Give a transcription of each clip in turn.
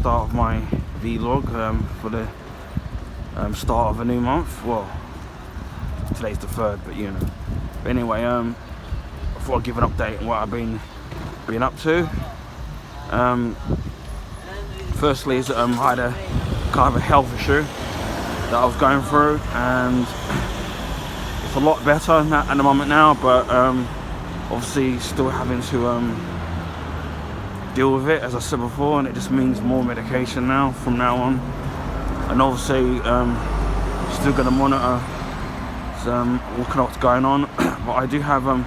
start of my vlog for the start of a new month. Well, today's the 3rd, but you know. But anyway, I thought I'd give an update on what I've been up to. Firstly, is I had a kind of a health issue that I was going through, and it's a lot better at the moment now, but obviously still having to deal with it, as I said before, and it just means more medication now from now on. And obviously still going to monitor what's going on. But I do have and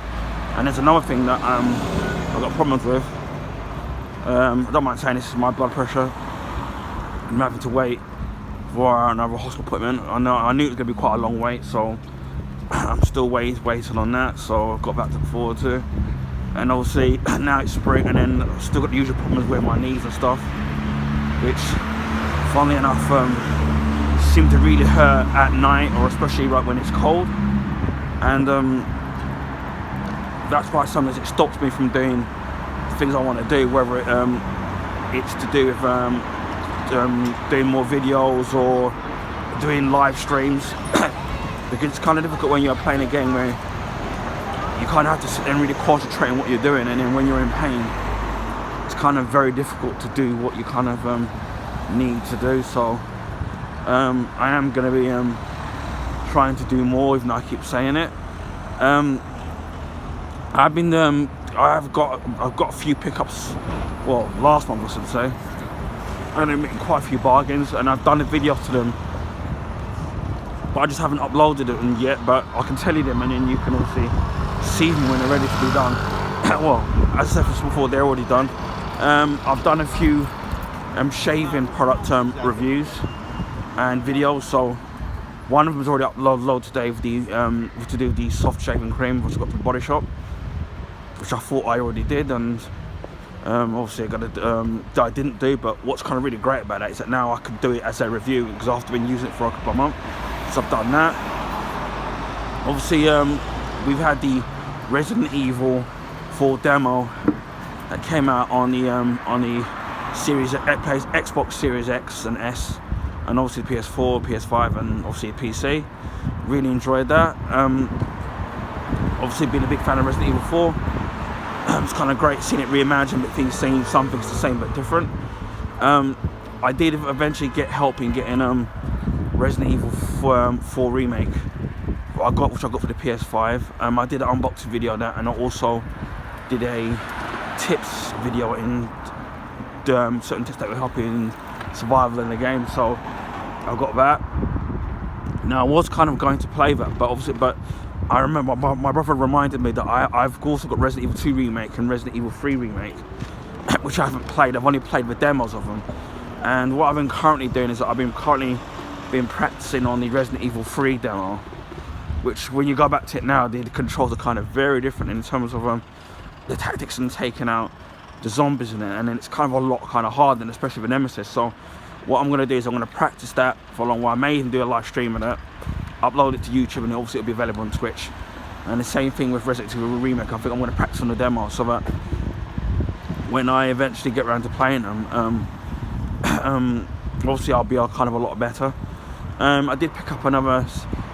there's another thing that I've got problems with. I don't mind saying, this is my blood pressure. I'm having to wait for another hospital appointment. I knew it was going to be quite a long wait, so I'm still waiting on that, so I've got that to look forward to. And obviously now it's spring, and then I've still got the usual problems with my knees and stuff, which funnily enough seem to really hurt at night, or especially right when it's cold. And that's why sometimes it stops me from doing the things I want to do, whether it's to do with doing more videos or doing live streams. Because it's kind of difficult when you're playing a game where you kind of have to sit there and really concentrate on what you're doing, and then when you're in pain, it's kind of very difficult to do what you kind of need to do. So I am going to be trying to do more, even though I keep saying it. I've got a few pickups. Well, last month I should say. I've been making quite a few bargains, and I've done a video to them, but I just haven't uploaded them yet. But I can tell you them, and then you can obviously see them when they're ready to be done. Well, as I said before, they're already done. I've done a few shaving product reviews and videos. So one of them is already uploaded today with the to do with the soft shaving cream which I got from Body Shop, which I thought I already did, and obviously I didn't do. But what's kind of really great about that is that now I can do it as a review, because I've been using it for a couple of months, so I've done that. Obviously we've had the Resident Evil 4 demo that came out on the Xbox Series X and S, and obviously PS4, PS5, and obviously PC. Really enjoyed that. Obviously being a big fan of Resident Evil 4, it's kind of great seeing it reimagined, but some things the same but different. I did eventually get help in getting Resident Evil 4 remake, which I got for the PS5. I did an unboxing video on that, and I also did a tips video in certain tips that will help in survival in the game. So I got that. Now I was kind of going to play that, but I remember my brother reminded me that I've also got Resident Evil 2 remake and Resident Evil 3 remake, which I haven't played. I've only played the demos of them. And what I've been currently doing is that I've been practicing on the Resident Evil 3 demo, which when you go back to it now, the controls are kind of very different in terms of the tactics and taking out the zombies in it, and then it's kind of a lot harder, especially with Nemesis. So what I'm going to do is I'm going to practice that for a long while. I may even do a live stream of that, upload it to YouTube, and obviously it'll be available on Twitch. And the same thing with Resident Evil Remake. I think I'm going to practice on the demo, so that when I eventually get around to playing them, obviously I'll be kind of a lot better. I did pick up another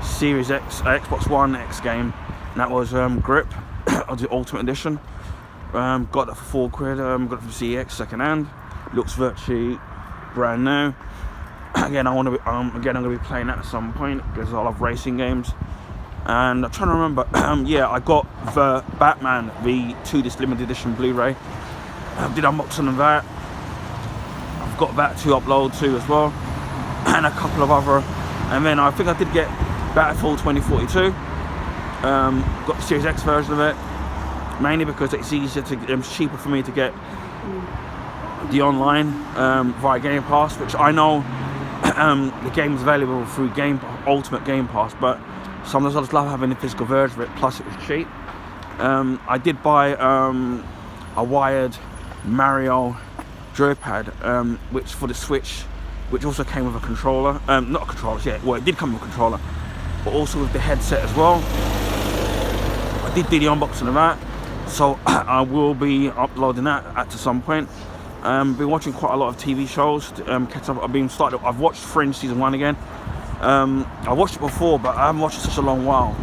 Series X, Xbox One X game, and that was Grip, the Ultimate Edition. Got that for £4. Got it from CEX second hand. Looks virtually brand new. Again, I'm going to be playing that at some point, because I love racing games. And I'm trying to remember. Yeah, I got the Batman V2 this limited edition Blu-ray. Did unboxing of that. I've got that to upload to as well, and a couple of other. And then I think I did get Battlefield 2042. Got the Series X version of it, mainly because it's easier it's cheaper for me to get the online via Game Pass, which I know the game is available through Ultimate Game Pass, but sometimes I just love having the physical version of it, plus it was cheap. I did buy a wired Mario joypad, which for the Switch, which also came with a controller. Not a controller, yeah, well it did come with a controller, but also with the headset as well. I did do the unboxing of that, so I will be uploading that at some point. Been watching quite a lot of TV shows. Catch up. I've watched Fringe season 1 again. I watched it before, but I haven't watched it such a long while.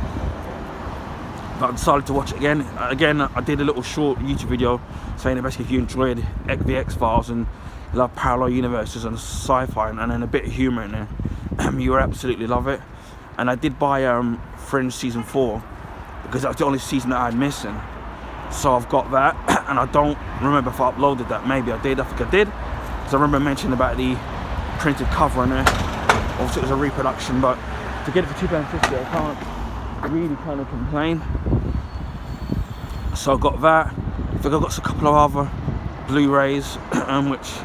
But I decided to watch it again. I did a little short YouTube video saying that basically if you enjoyed the X-Files and you love parallel universes and sci-fi and then a bit of humour in there, you will absolutely love it. And I did buy Fringe season 4 because that was the only season that I had missing. So I've got that, and I don't remember if I uploaded that. Maybe I did. I think I did, because I remember mentioning about the printed cover in there. Obviously it was a reproduction, but to get it for £2.50, I can't really kind of complain. So I got that. I think I've got a couple of other Blu-rays, which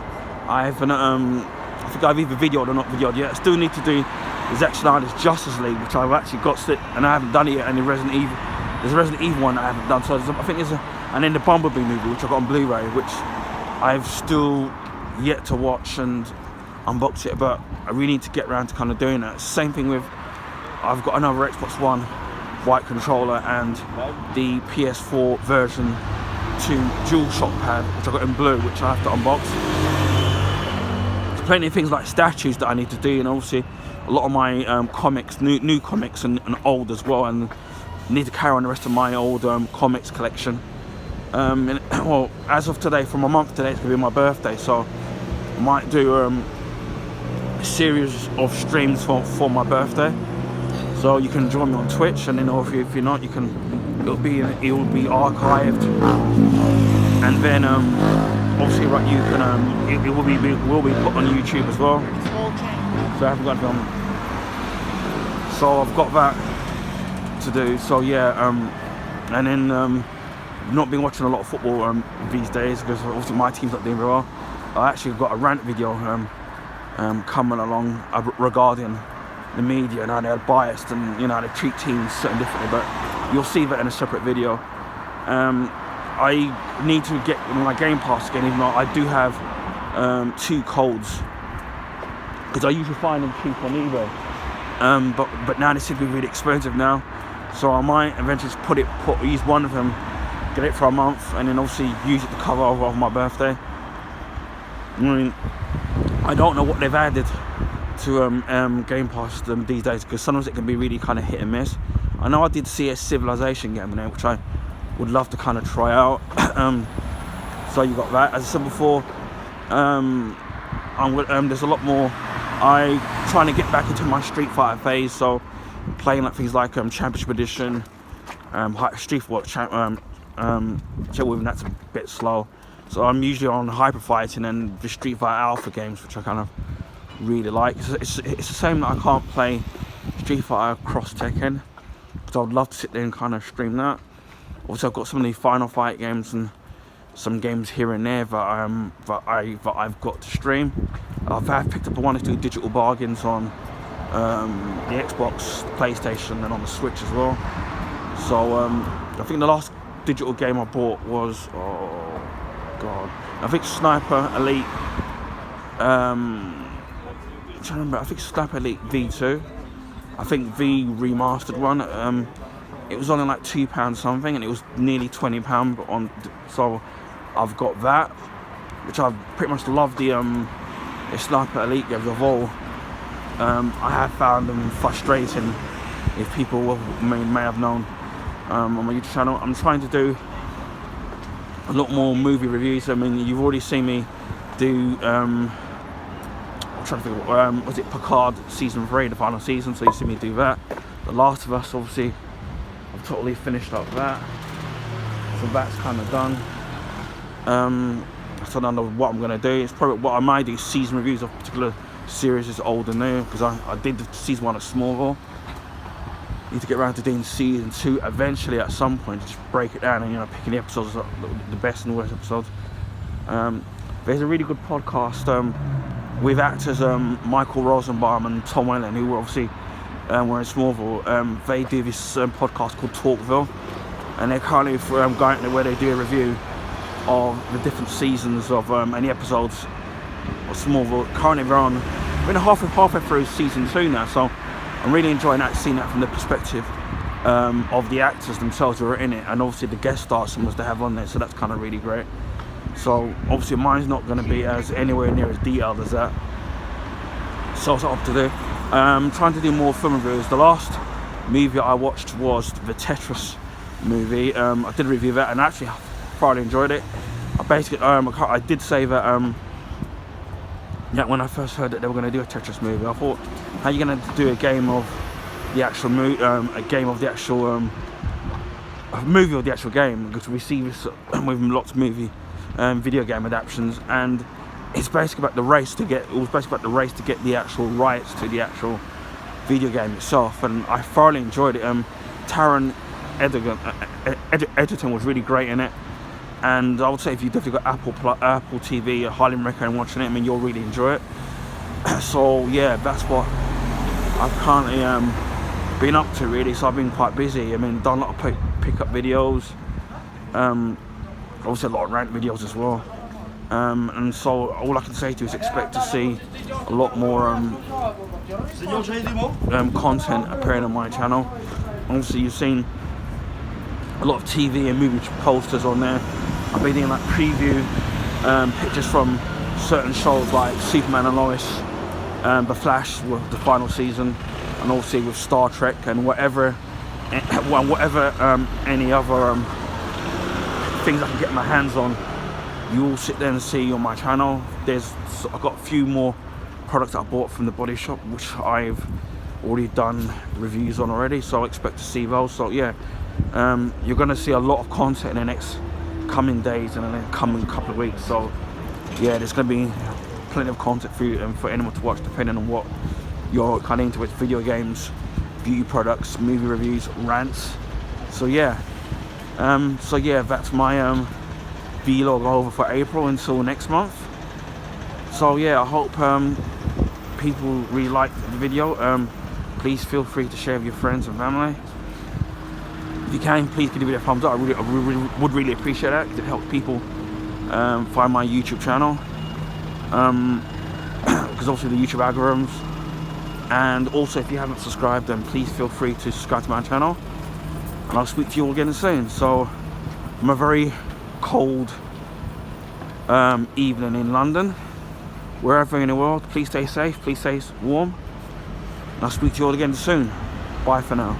I haven't. I think I've either videoed or not videoed yet. I still need to do the Zack Snyder's Justice League, which I've actually got to, and I haven't done it yet. And the Resident Evil. There's a Resident Evil one I haven't done, so I think and then the Bumblebee movie, which I got on Blu-ray, which I've still yet to watch and unbox it, but I really need to get around to kind of doing that. Same thing with, I've got another Xbox One white controller and the PS4 version 2 DualShock pad, which I got in blue, which I have to unbox. There's plenty of things like statues that I need to do, and obviously a lot of my comics, new comics and old as well, and need to carry on the rest of my old comics collection. Well, as of today, from a month today, it's going to be my birthday, so I might do a series of streams for my birthday. So you can join me on Twitch, and then if you're not, it'll be archived, and then obviously right, you can it will be put on YouTube as well. So I haven't got them. So I've got that to do. So yeah, and then not been watching a lot of football these days because obviously my team's not doing very well. I actually got a rant video coming along regarding the media and how they're biased and they treat teams certain differently, but you'll see that in a separate video. I need to get my Game Pass again, even though I do have 2 codes, because I usually find them cheap on eBay, but now they seem to be really expensive now, so I might eventually just use one of them, get it for a month, and then obviously use it to cover over my birthday. I mean, I don't know what they've added to Game Pass these days, because sometimes it can be really kind of hit and miss. I know I did see a Civilization game in there, which I would love to kind of try out. So you got that. As I said before, there's a lot more. I'm trying to get back into my Street Fighter phase, so playing like things like Championship Edition, Street Fighter, that's a bit slow. So I'm usually on Hyper Fighting and the Street Fighter Alpha games, which I kind of really like. It's a shame that I can't play Street Fighter Cross Tekken, because I would love to sit there and kind of stream that. Also, I've got some of the Final Fight games and some games here and there that I've got to stream. I've picked up 1 or 2 digital bargains on the Xbox, PlayStation, and on the Switch as well. So I think the last digital game I bought was, I think Sniper Elite. I'm trying to remember. I think Sniper Elite V2. I think the remastered one. It was only like £2 something, and it was nearly £20 on. So I've got that, which I pretty much love the Sniper Elite games of all. I have found them frustrating, if people may have known, on my YouTube channel. I'm trying to do a lot more movie reviews. I mean, you've already seen me do. I'm trying to think. Was it Picard season 3, the final season? So you see me do that. The Last of Us, obviously, I've totally finished up that. So that's kind of done. I don't know what I'm going to do. It's probably what I might do, season reviews of particular series is old and new, because I did the season 1 of Smallville. Need to get around to doing season 2 eventually at some point, just break it down and picking the episodes, the best and worst episodes. There's a really good podcast with actors Michael Rosenbaum and Tom Welling, who were obviously were in Smallville. They do this podcast called Talkville, and they're currently going to where they do a review of the different seasons of any episodes of Smallville. Currently we're halfway through season 2 now, so I'm really enjoying that, seeing that from the perspective of the actors themselves who are in it, and obviously the guest stars some of they have on there, so that's kind of really great. So obviously mine's not going to be as anywhere near as detailed as that. So it's up to do. Trying to do more film reviews. The last movie I watched was the Tetris movie. I did review that and actually thoroughly enjoyed it. I did say that yeah, when I first heard that they were going to do a Tetris movie, I thought, how are you going to do a game of the actual movie, a game of the actual a movie of the actual game? Because we see this with lots of movie video game adaptations, and it's basically about the race to get. It was basically about the race to get the actual rights to the actual video game itself, and I thoroughly enjoyed it. Taron Egerton was really great in it, and I would say if you've definitely got Apple TV, I highly recommend watching it. I mean, you'll really enjoy it. So yeah, that's what I've currently been up to really. So I've been quite busy. I mean, done a lot of pick-up videos, obviously a lot of rant videos as well. And so all I can say to you is expect to see a lot more content appearing on my channel. Obviously you've seen a lot of TV and movie posters on there. I've been doing like preview pictures from certain shows like Superman and Lois, The Flash with the final season, and obviously with Star Trek and whatever any other things I can get my hands on. You will sit there and see on my channel. I've got a few more products that I bought from the Body Shop, which I've already done reviews on already, so I expect to see those. So yeah, you're going to see a lot of content in the next coming days and in the coming couple of weeks. So yeah, there's going to be plenty of content for you and for anyone to watch, depending on what you're kind of into with: video games, beauty products, movie reviews, rants. So yeah, that's my vlog over for April until next month. So yeah, I hope people really liked the video. Please feel free to share with your friends and family. If you can, please give the video a thumbs up. I would really appreciate that, because it helps people find my YouTube channel, because obviously the YouTube algorithms. And also, if you haven't subscribed, then please feel free to subscribe to my channel, and I'll speak to you all again soon. So I'm a very cold evening in London. Wherever in the world, please stay safe, please stay warm, and I'll speak to you all again soon. Bye for now.